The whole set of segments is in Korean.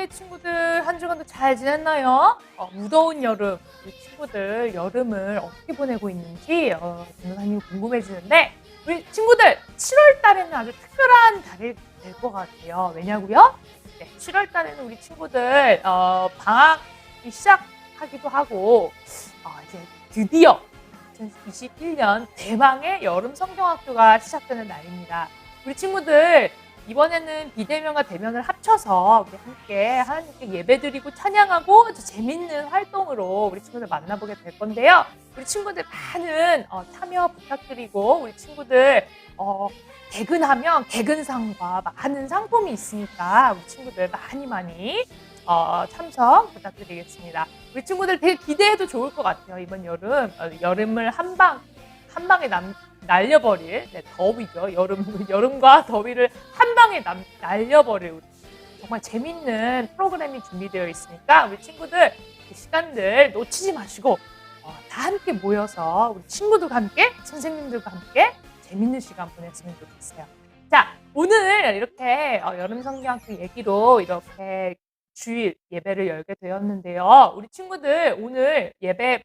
우리 친구들 한 주간도 잘 지냈나요? 무더운 여름, 우리 친구들 여름을 어떻게 보내고 있는지 전도사님이 궁금해지는데 우리 친구들 7월 달에는 아주 특별한 달이 될 것 같아요. 왜냐고요? 네, 7월 달에는 우리 친구들 방학이 시작하기도 하고 이제 드디어 2021년 대망의 여름 성경학교가 시작되는 날입니다. 우리 친구들 이번에는 비대면과 대면을 합쳐서 우리 함께 하나님께 예배드리고 찬양하고 아주 재밌는 활동으로 우리 친구들 만나보게 될 건데요. 우리 친구들 많은 참여 부탁드리고 우리 친구들 개근하면 개근상과 많은 상품이 있으니까 우리 친구들 많이 참석 부탁드리겠습니다. 우리 친구들 되게 기대해도 좋을 것 같아요. 이번 여름을 한 방에 날려버릴 더위죠. 여름과 더위를 한 방에 날려버릴 정말 재밌는 프로그램이 준비되어 있으니까 우리 친구들 그 시간들 놓치지 마시고 다 함께 모여서 우리 친구들과 함께 선생님들과 함께 재밌는 시간 보냈으면 좋겠어요. 자, 오늘 이렇게 여름 성경학교 얘기로 이렇게 주일 예배를 열게 되었는데요. 우리 친구들 오늘 예배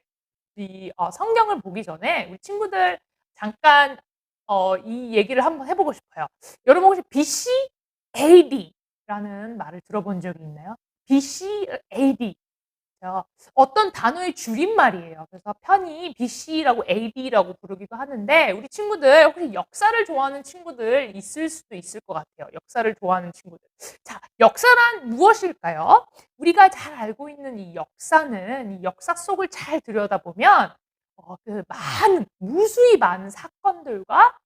성경을 보기 전에 우리 친구들 잠깐 이 얘기를 한번 해보고 싶어요. 여러분 혹시 BC AD라는 말을 들어본 적이 있나요? BC AD. 어떤 단어의 줄임말이에요. 그래서 편히 BC라고 AD라고 부르기도 하는데 우리 친구들 혹시 역사를 좋아하는 친구들 있을 수도 있을 것 같아요. 역사를 좋아하는 친구들. 자, 역사란 무엇일까요? 우리가 잘 알고 있는 이 역사는 이 역사 속을 잘 들여다보면 그 무수히 많은 사건들과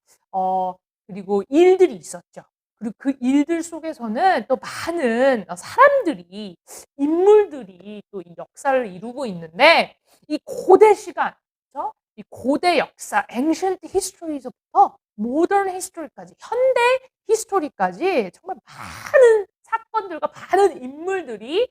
그리고 일들이 있었죠. 그리고 그 일들 속에서는 또 많은 사람들이 인물들이 또 이 역사를 이루고 있는데 이 고대 시간, 그렇죠? 이 고대 역사, ancient histories부터 modern history까지, 현대 히스토리까지 정말 많은 사건들과 많은 인물들이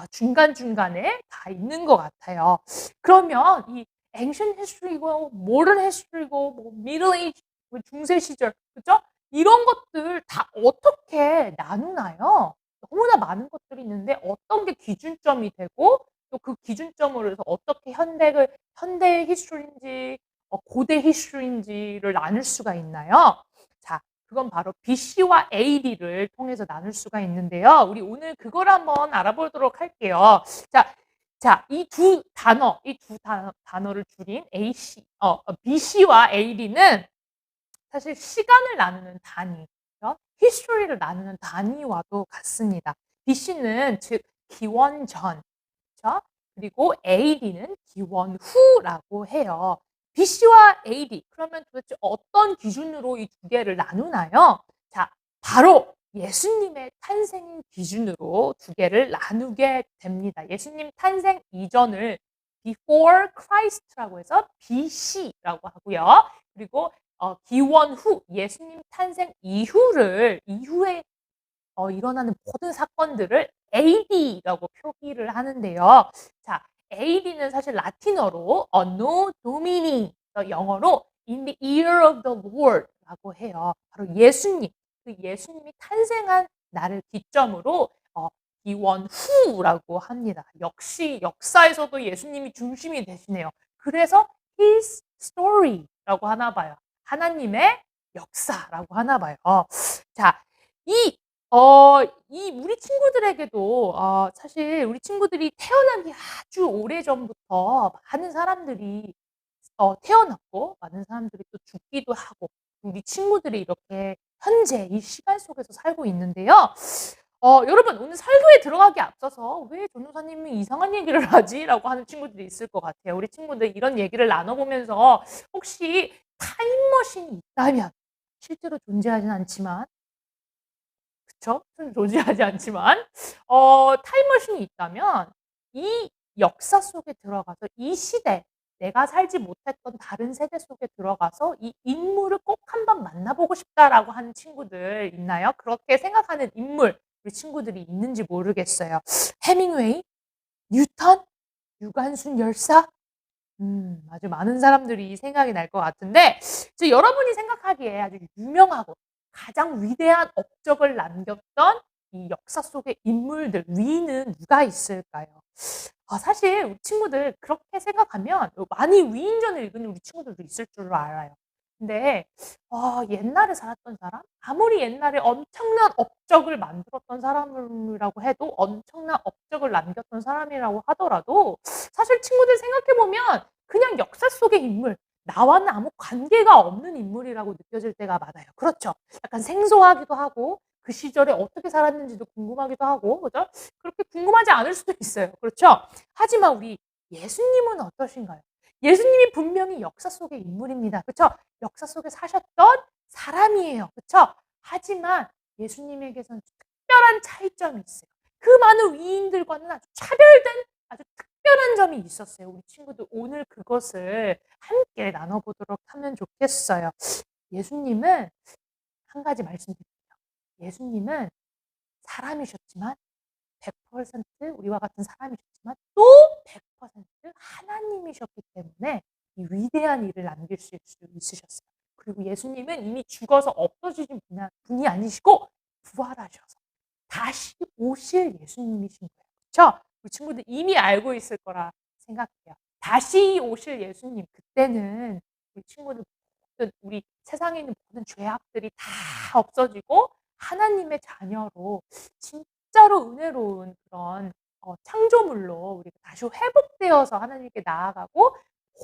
중간중간에 다 있는 것 같아요. 그러면 이 ancient history고 modern history고 뭐 middle age, 중세 시절, 그죠? 이런 것들 다 어떻게 나누나요? 너무나 많은 것들이 있는데 어떤 게 기준점이 되고 또 그 기준점으로 해서 어떻게 현대 히스토리인지 고대 히스토리인지를 나눌 수가 있나요? 자, 그건 바로 BC와 AD를 통해서 나눌 수가 있는데요. 우리 오늘 그걸 한번 알아보도록 할게요. 자, 이 두 단어를 줄인 BC와 AD는 사실 시간을 나누는 단위, 히스토리를 나누는 단위와도 같습니다. BC는 즉 기원 전, 그렇죠? 그리고 AD는 기원 후라고 해요. BC와 AD, 그러면 도대체 어떤 기준으로 이 두 개를 나누나요? 자, 바로 예수님의 탄생 기준으로 두 개를 나누게 됩니다. 예수님 탄생 이전을 before Christ라고 해서 BC라고 하고요. 그리고 기원 후, 예수님 탄생 이후에 일어나는 모든 사건들을 AD라고 표기를 하는데요. 자, AD는 사실 라틴어로 anno domini, 영어로 in the year of the Lord라고 해요. 바로 예수님이 탄생한 날을 기점으로 기원 후라고 합니다. 역시 역사에서도 예수님이 중심이 되시네요. 그래서 his story라고 하나 봐요. 하나님의 역사라고 하나 봐요. 자, 우리 친구들에게도 사실 우리 친구들이 태어나기 아주 오래전부터 많은 사람들이 태어났고 많은 사람들이 또 죽기도 하고 우리 친구들이 이렇게 현재 이 시간 속에서 살고 있는데요. 여러분 오늘 설교에 들어가기 앞서서 '왜 전도사님이 이상한 얘기를 하지?' 라고 하는 친구들이 있을 것 같아요. 우리 친구들 이런 얘기를 나눠 보면서 혹시 타임머신이 있다면 실제로 존재하진 않지만 그쵸? 존재하지 않지만 타임머신이 있다면 이 역사 속에 들어가서 이 시대 내가 살지 못했던 다른 세대 속에 들어가서 '이 인물을 꼭 한번 만나보고 싶다.'라고 하는 친구들 있나요? 그렇게 생각하는 인물 우리 친구들이 있는지 모르겠어요. 해밍웨이? 뉴턴? 유관순 열사? 아주 많은 사람들이 생각이 날 것 같은데 여러분이 생각하기에 아주 유명하고 가장 위대한 업적을 남겼던 이 역사 속의 인물들 위는 누가 있을까요? 사실 우리 친구들 그렇게 생각하면 많이 위인전을 읽은 우리 친구들도 있을 줄로 알아요. 근데 옛날에 살았던 사람? 아무리 옛날에 엄청난 업적을 만들었던 사람이라고 해도 엄청난 업적을 남겼던 사람이라고 하더라도 사실 친구들 생각해 보면 그냥 역사 속의 인물, 나와는 아무 관계가 없는 인물이라고 느껴질 때가 많아요. 그렇죠? 약간 생소하기도 하고 그 시절에 어떻게 살았는지도 궁금하기도 하고 그죠? 그렇게 궁금하지 않을 수도 있어요. 그렇죠? 하지만 우리 예수님은 어떠신가요? 예수님이 분명히 역사 속의 인물입니다. 그쵸? 역사 속에 사셨던 사람이에요. 그쵸? 하지만 예수님에게서는 특별한 차이점이 있어요. 그 많은 위인들과는 아주 차별된 아주 특별한 점이 있었어요. 우리 친구들 오늘 그것을 함께 나눠보도록 하면 좋겠어요. 예수님은 한 가지 말씀드릴게요. 예수님은 사람이셨지만 100% 우리와 같은 사람이셨지만 또 100% 하나님이셨기 때문에 이 위대한 일을 남길 수 있으셨어요. 그리고 예수님은 이미 죽어서 없어지신 분이 아니시고 부활하셔서 다시 오실 예수님이신 거예요. 그쵸? 우리 친구들 이미 알고 있을 거라 생각해요. 다시 오실 예수님, 그때는 우리 친구들 모든 우리 세상에 있는 모든 죄악들이 다 없어지고 하나님의 자녀로 진짜로 은혜로운 그런 창조물로 우리가 다시 회복되어서 하나님께 나아가고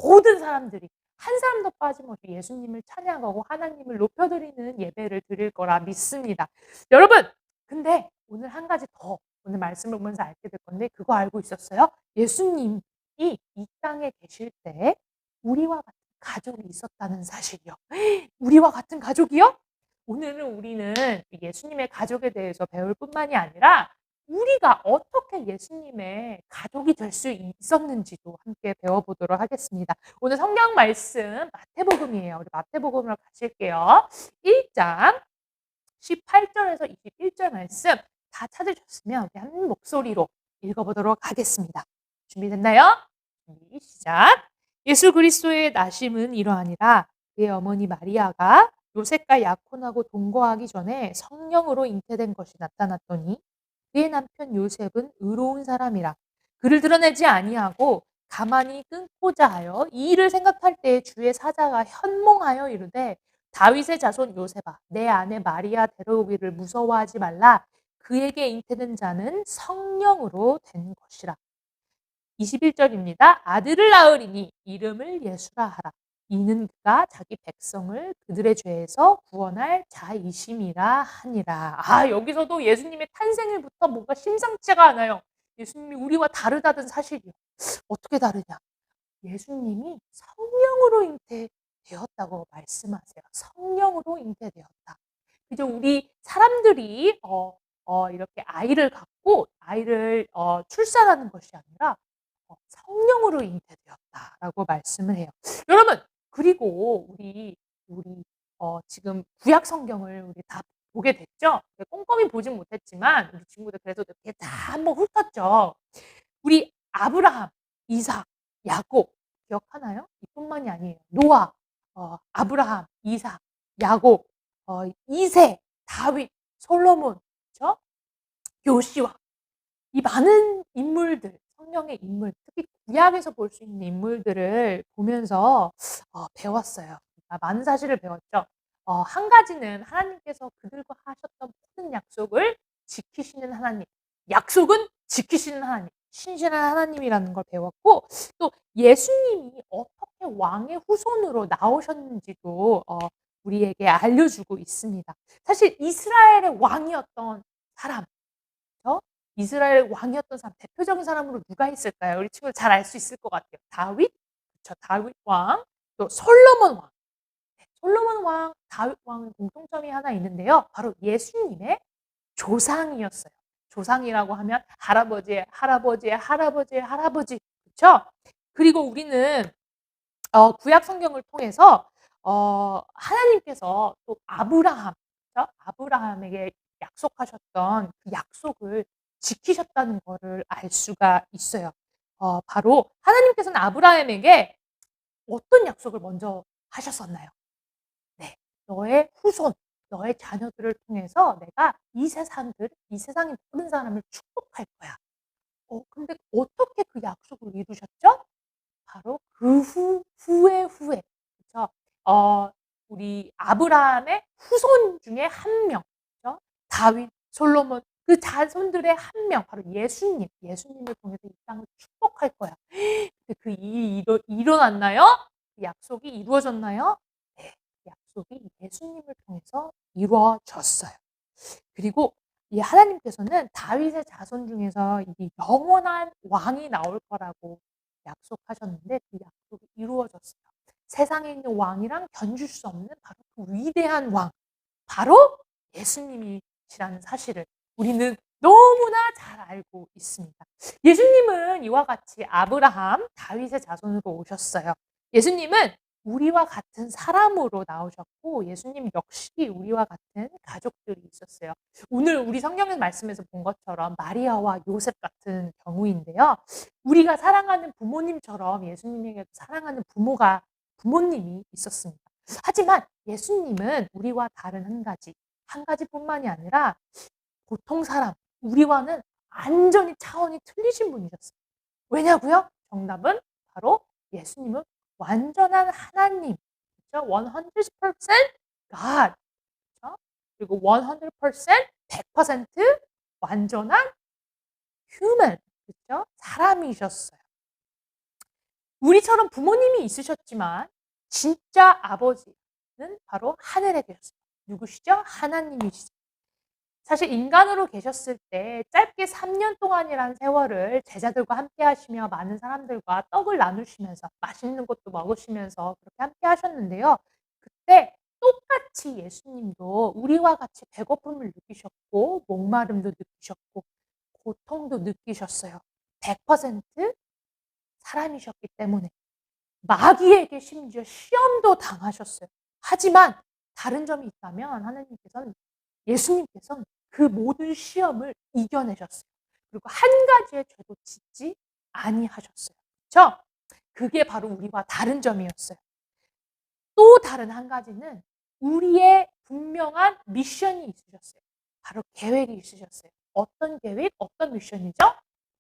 모든 사람들이 한 사람도 빠짐없이 예수님을 찬양하고 하나님을 높여드리는 예배를 드릴 거라 믿습니다. 여러분, 근데 오늘 한 가지 더 오늘 말씀을 보면서 알게 될 건데 그거 알고 있었어요? 예수님이 이 땅에 계실 때 우리와 같은 가족이 있었다는 사실이요. 우리와 같은 가족이요? 오늘은 우리는 예수님의 가족에 대해서 배울 뿐만이 아니라 우리가 어떻게 예수님의 가족이 될 수 있었는지도 함께 배워보도록 하겠습니다. 오늘 성경 말씀 마태복음이에요. 우리 마태복음으로 가실게요. 1장 18절에서 21절 말씀 다 찾으셨으면 우리 한 목소리로 읽어보도록 하겠습니다. 준비됐나요? 준비 시작. 예수 그리스도의 나심은 이러하니라. 그의 어머니 마리아가 요셉과 약혼하고 동거하기 전에 성령으로 잉태된 것이 나타났더니 그의 남편 요셉은 의로운 사람이라 그를 드러내지 아니하고 가만히 끊고자 하여 이 일을 생각할 때에 주의 사자가 현몽하여 이르되 다윗의 자손 요셉아 내 아내 마리아 데려오기를 무서워하지 말라. 그에게 잉태된 자는 성령으로 된 것이라. 21절입니다. 아들을 낳으리니 이름을 예수라 하라. 이는 그가 자기 백성을 그들의 죄에서 구원할 자이심이라 하니라. 여기서도 예수님의 탄생일부터 뭔가 심상치가 않아요. 예수님이 우리와 다르다는 사실이요. 어떻게 다르냐? 예수님이 성령으로 잉태되었다고 말씀하세요. 성령으로 잉태되었다. 그죠? 우리 사람들이 이렇게 아이를 갖고 아이를 출산하는 것이 아니라 성령으로 잉태되었다라고 말씀을 해요. 여러분, 그리고 우리 지금 구약 성경을 우리 다 보게 됐죠? 꼼꼼히 보진 못했지만 우리 친구들 그래도 이렇게 다 한번 훑었죠. 우리 아브라함, 이삭, 야곱 기억하나요? 이뿐만이 아니에요. 노아, 아브라함, 이삭, 야곱, 이세, 다윗, 솔로몬, 그렇죠? 요시와 이 많은 인물들, 성령의 인물, 특히 구약에서 볼 수 있는 인물들을 보면서 배웠어요. 많은 사실을 배웠죠. 한 가지는 하나님께서 그들과 하셨던 모든 약속을 지키시는 하나님, 약속은 지키시는 하나님, 신실한 하나님이라는 걸 배웠고 또 예수님이 어떻게 왕의 후손으로 나오셨는지도 우리에게 알려주고 있습니다. 사실 이스라엘의 왕이었던 사람, 그렇죠? 이스라엘 왕이었던 사람, 대표적인 사람으로 누가 있을까요? 우리 친구들 잘 알 수 있을 것 같아요. 다윗, 그렇죠? 다윗 왕, 또 솔로몬 왕. 네, 솔로몬 왕, 다윗 왕은 공통점이 하나 있는데요. 바로 예수님의 조상이었어요. 조상이라고 하면 할아버지의 할아버지의 할아버지의 할아버지, 그렇죠? 그리고 우리는 구약 성경을 통해서 하나님께서 또 아브라함, 그렇죠? 아브라함에게 약속하셨던 그 약속을 지키셨다는 거를 알 수가 있어요. 바로 하나님께서는 아브라함에게 어떤 약속을 먼저 하셨었나요? 네. 너의 후손, 너의 자녀들을 통해서 내가 이 세상의 모든 사람을 축복할 거야. 근데 어떻게 그 약속을 이루셨죠? 바로 그 후에 그쵸? 우리 아브라함의 후손 중에 한 명, 그죠? 다윗, 솔로몬 그 자손들의 한 명 바로 예수님을 통해서 이 땅을 축복할 거야. 근데 그 일이 일어났나요? 그 약속이 이루어졌나요? 네. 그 약속이 예수님을 통해서 이루어졌어요. 그리고 이 하나님께서는 다윗의 자손 중에서 이 영원한 왕이 나올 거라고 약속하셨는데 그 약속이 이루어졌어요. 세상에 있는 왕이랑 견줄 수 없는 바로 그 위대한 왕, 바로 예수님이시라는 사실을 우리는 너무나 잘 알고 있습니다. 예수님은 이와 같이 아브라함, 다윗의 자손으로 오셨어요. 예수님은 우리와 같은 사람으로 나오셨고 예수님 역시 우리와 같은 가족들이 있었어요. 오늘 우리 성경 말씀에서 본 것처럼 마리아와 요셉 같은 경우인데요. 우리가 사랑하는 부모님처럼 예수님에게도 사랑하는 부모님이 있었습니다. 하지만 예수님은 우리와 다른 한 가지뿐만이 아니라 보통 사람, 우리와는 완전히 차원이 틀리신 분이셨어요. 왜냐고요? 정답은 바로 예수님은 완전한 하나님, 그렇죠? 100% God, 그렇죠? 그리고 100% 완전한 human, 그렇죠? 사람이셨어요. 우리처럼 부모님이 있으셨지만 진짜 아버지는 바로 하늘에 계셨어요. 누구시죠? 하나님이시죠. 사실 인간으로 계셨을 때 짧게 3년 동안이라는 세월을 제자들과 함께 하시며 많은 사람들과 떡을 나누시면서 맛있는 것도 먹으시면서 그렇게 함께 하셨는데요. 그때 똑같이 예수님도 우리와 같이 배고픔을 느끼셨고 목마름도 느끼셨고 고통도 느끼셨어요. 100% 사람이셨기 때문에. 마귀에게 심지어 시험도 당하셨어요. 하지만 다른 점이 있다면 예수님께서는 그 모든 시험을 이겨내셨어요. 그리고 한 가지의 죄도 짓지 아니하셨어요. 그렇죠? 그게 바로 우리와 다른 점이었어요. 또 다른 한 가지는 우리의 분명한 미션이 있으셨어요. 바로 계획이 있으셨어요. 어떤 계획, 어떤 미션이죠?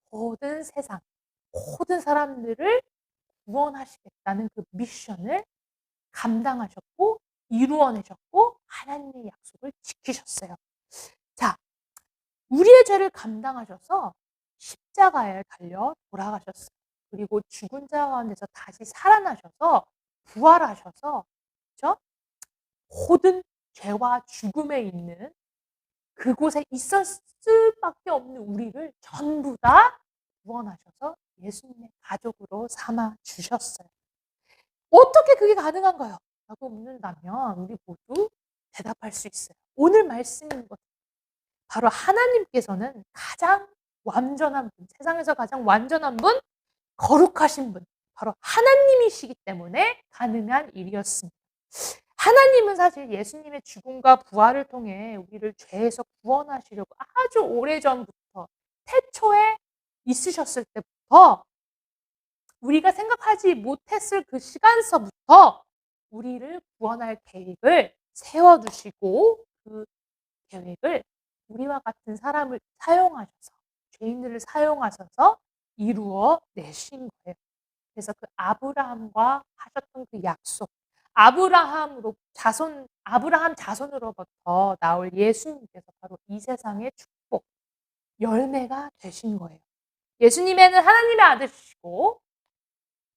모든 세상, 모든 사람들을 구원하시겠다는 그 미션을 감당하셨고 이루어내셨고 하나님의 약속을 지키셨어요. 자, 우리의 죄를 감당하셔서 십자가에 달려 돌아가셨어요. 그리고 죽은 자 가운데서 다시 살아나셔서 부활하셔서 그렇죠? 모든 죄와 죽음에 있는 그곳에 있었을 수밖에 없는 우리를 전부 다 구원하셔서 예수님의 가족으로 삼아 주셨어요. 어떻게 그게 가능한가요? 라고 묻는다면 우리 모두 대답할 수 있어요. 오늘 말씀인 것 바로 하나님께서는 가장 완전한 분, 세상에서 가장 완전한 분, 거룩하신 분, 바로 하나님이시기 때문에 가능한 일이었습니다. 하나님은 사실 예수님의 죽음과 부활을 통해 우리를 죄에서 구원하시려고 아주 오래전부터 태초에 있으셨을 때부터 우리가 생각하지 못했을 그 시간서부터 우리를 구원할 계획을 세워두시고 그 계획을 우리와 같은 사람을 사용하셔서 죄인들을 사용하셔서 이루어 내신 거예요. 그래서 그 아브라함과 하셨던 그 약속, 아브라함 자손으로부터 나올 예수님께서 바로 이 세상의 축복, 열매가 되신 거예요. 예수님에는 하나님의 아들이시고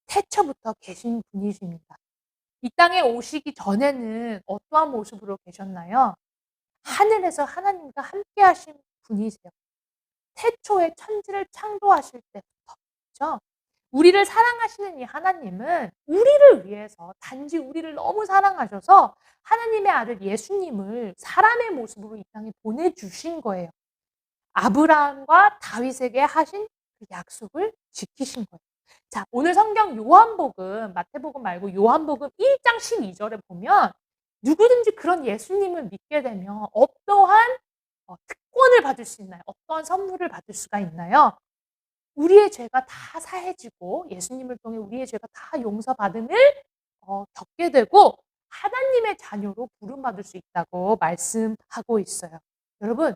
태초부터 계신 분이십니다. 이 땅에 오시기 전에는 어떠한 모습으로 계셨나요? 하늘에서 하나님과 함께 하신 분이세요. 태초에 천지를 창조하실 때부터. 그렇죠? 우리를 사랑하시는 이 하나님은 우리를 위해서 단지 우리를 너무 사랑하셔서 하나님의 아들 예수님을 사람의 모습으로 이 땅에 보내주신 거예요. 아브라함과 다윗에게 하신 그 약속을 지키신 거예요. 자, 오늘 성경 요한복음, 마태복음 말고 요한복음 1장 12절에 보면 누구든지 그런 예수님을 믿게 되면 어떠한 특권을 받을 수 있나요? 어떠한 선물을 받을 수가 있나요? 우리의 죄가 다 사해지고 예수님을 통해 우리의 죄가 다 용서받음을 겪게 되고 하나님의 자녀로 부름받을 수 있다고 말씀하고 있어요. 여러분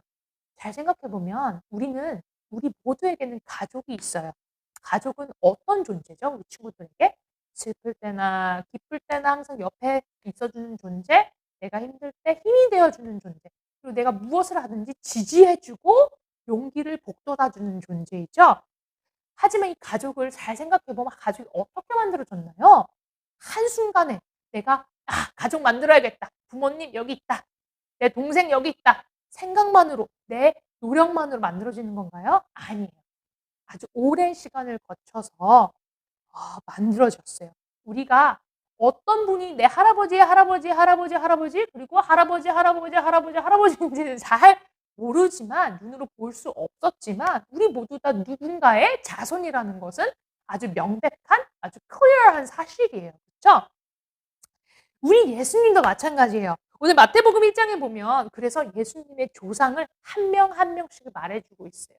잘 생각해 보면 우리 모두에게는 가족이 있어요. 가족은 어떤 존재죠? 우리 친구들에게? 슬플 때나 기쁠 때나 항상 옆에 있어 주는 존재, 내가 힘들 때 힘이 되어 주는 존재, 그리고 내가 무엇을 하든지 지지해 주고 용기를 북돋아 주는 존재이죠. 하지만 이 가족을 잘 생각해 보면 가족이 어떻게 만들어졌나요? 한순간에 내가 '아 가족 만들어야겠다. 부모님 여기 있다. 내 동생 여기 있다.' 생각만으로 내 노력만으로 만들어지는 건가요? 아니에요. 아주 오랜 시간을 거쳐서 만들어졌어요. 우리가 어떤 분이 내 할아버지의 할아버지의 할아버지의 할아버지 그리고 할아버지, 할아버지, 할아버지, 할아버지인지는 잘 모르지만 눈으로 볼 수 없었지만 우리 모두 다 누군가의 자손이라는 것은 아주 명백한 아주 클리어한 사실이에요. 그쵸? 우리 예수님도 마찬가지예요. 오늘 마태복음 1 장에 보면 그래서 예수님의 조상을 한 명 한 명씩 말해 주고 있어요.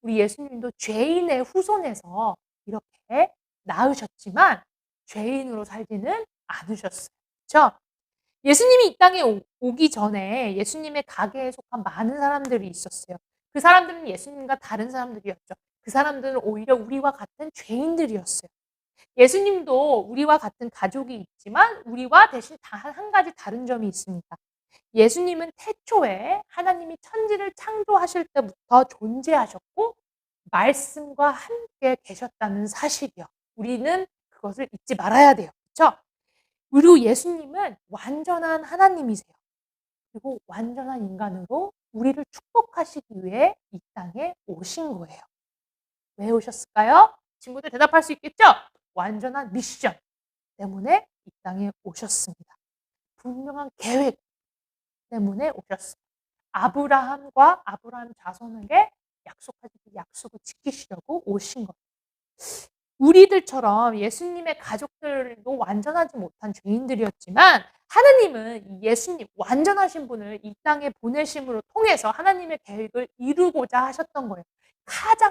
우리 예수님도 죄인의 후손에서 이렇게 낳으셨지만 죄인으로 살지는 않으셨어요. 그쵸? 예수님이 이 땅에 오기 전에 예수님의 가게에 속한 많은 사람들이 있었어요. 그 사람들은 예수님과 다른 사람들이었죠. 그 사람들은 오히려 우리와 같은 죄인들이었어요. 예수님도 우리와 같은 가족이 있지만 우리와 대신 한 가지 다른 점이 있습니다. 예수님은 태초에 하나님이 천지를 창조하실 때부터 존재하셨고 말씀과 함께 계셨다는 사실이요. 우리는 그것을 잊지 말아야 돼요. 그렇죠? 그리고 예수님은 완전한 하나님이세요. 그리고 완전한 인간으로 우리를 축복하시기 위해 이 땅에 오신 거예요. 왜 오셨을까요? 친구들 대답할 수 있겠죠? 완전한 미션 때문에 이 땅에 오셨습니다. 분명한 계획 때문에 오셨어요. 아브라함과 아브라함 자손에게 약속하신 그 약속을 지키시려고 오신 거예요. 우리들처럼 예수님의 가족들도 완전하지 못한 죄인들이었지만 하나님은 이 예수님 완전하신 분을 이 땅에 보내심으로 통해서 하나님의 계획을 이루고자 하셨던 거예요.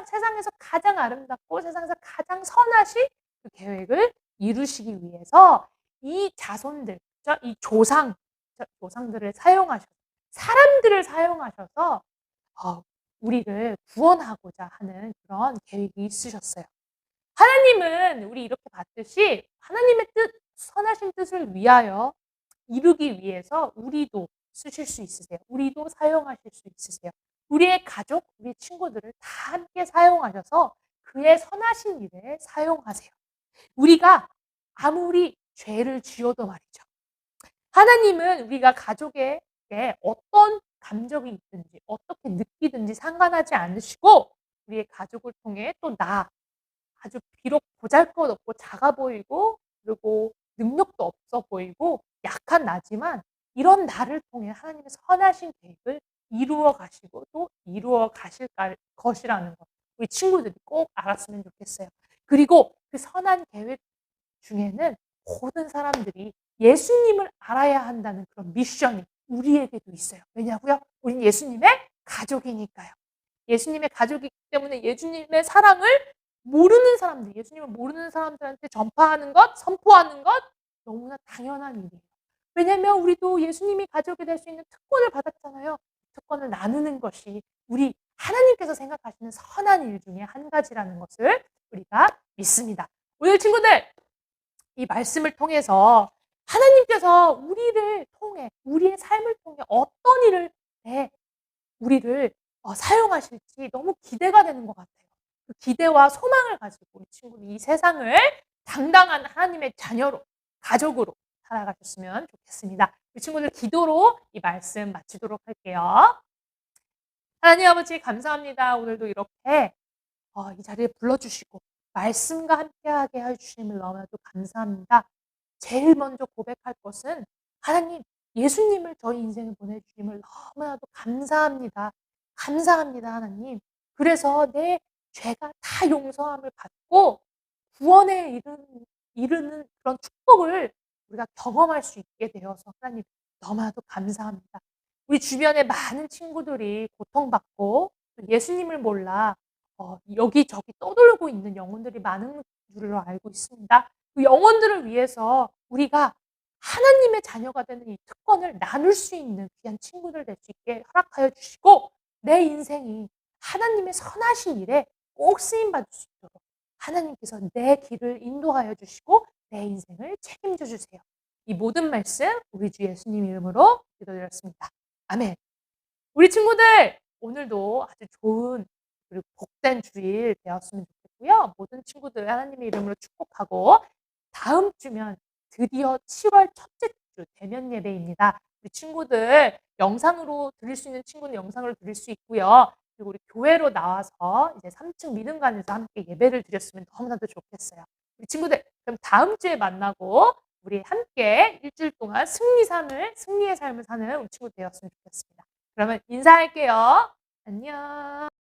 세상에서 가장 아름답고 세상에서 가장 선하신 그 계획을 이루시기 위해서 이 자손들, 이 조상들을 사용하셔서 사람들을 사용하셔서 우리를 구원하고자 하는 그런 계획이 있으셨어요. 하나님은 우리 이렇게 봤듯이 하나님의 선하신 뜻을 위하여 이루기 위해서 우리도 쓰실 수 있으세요. 우리도 사용하실 수 있으세요. 우리의 가족, 우리 친구들을 다 함께 사용하셔서 그의 선하신 일에 사용하세요. 우리가 아무리 죄를 지어도 말이죠. 하나님은 우리가 가족에게 어떤 감정이 있든지 어떻게 느끼든지 상관하지 않으시고 우리의 가족을 통해 또 아주 비록 보잘것없고 작아 보이고 그리고 능력도 없어 보이고 약한 나지만 이런 나를 통해 하나님의 선하신 계획을 이루어 가시고 또 이루어 가실 것이라는 것 우리 친구들이 꼭 알았으면 좋겠어요. 그리고 그 선한 계획 중에는 모든 사람들이 예수님을 알아야 한다는 그런 미션이 우리에게도 있어요. 왜냐고요? 우린 예수님의 가족이니까요. 예수님의 가족이기 때문에 예수님의 사랑을 예수님을 모르는 사람들한테 전파하는 것, 선포하는 것 너무나 당연한 일이에요. 왜냐하면 우리도 예수님이 가족이 될 수 있는 특권을 받았잖아요. 특권을 나누는 것이 우리 하나님께서 생각하시는 선한 일 중에 한 가지라는 것을 우리가 믿습니다. 오늘 친구들 이 말씀을 통해서 하나님께서 우리를 통해 우리의 삶을 통해 어떤 일을 우리를 사용하실지 너무 기대가 되는 것 같아요. 그 기대와 소망을 가지고 우리 친구는 이 세상을 당당한 하나님의 자녀로 가족으로 살아가셨으면 좋겠습니다. 우리 친구들 기도로 이 말씀 마치도록 할게요. 하나님 아버지 감사합니다. 오늘도 이렇게 이 자리에 불러주시고 말씀과 함께하게 해주심을 너무나도 감사합니다. 제일 먼저 고백할 것은 하나님 예수님을 저희 인생에 보내주심을 너무나도 감사합니다. 감사합니다 하나님. 그래서 내 죄가 다 용서함을 받고 구원에 이르는 그런 축복을 우리가 경험할 수 있게 되어서 하나님 너무나도 감사합니다. 우리 주변에 많은 친구들이 고통받고 예수님을 몰라 여기저기 떠돌고 있는 영혼들이 많은 줄로 알고 있습니다. 그 영혼들을 위해서 우리가 하나님의 자녀가 되는 이 특권을 나눌 수 있는 귀한 친구들 될 수 있게 허락하여 주시고 내 인생이 하나님의 선하신 일에 꼭 쓰임 받을 수 있도록 하나님께서 내 길을 인도하여 주시고 내 인생을 책임져 주세요. 이 모든 말씀 우리 주 예수님 이름으로 기도드렸습니다. 아멘. 우리 친구들 오늘도 아주 좋은 그리고 복된 주일 되었으면 좋겠고요. 모든 친구들 하나님의 이름으로 축복하고 다음 주면 드디어 7월 첫째 주 대면 예배입니다. 우리 친구들 영상으로 들을 수 있는 친구는 영상으로 들을 수 있고요. 그리고 우리 교회로 나와서 이제 3층 믿음관에서 함께 예배를 드렸으면 너무나도 좋겠어요. 우리 친구들 그럼 다음 주에 만나고 우리 함께 일주일 동안 승리의 삶을 사는 우리 친구 되었으면 좋겠습니다. 그러면 인사할게요. 안녕.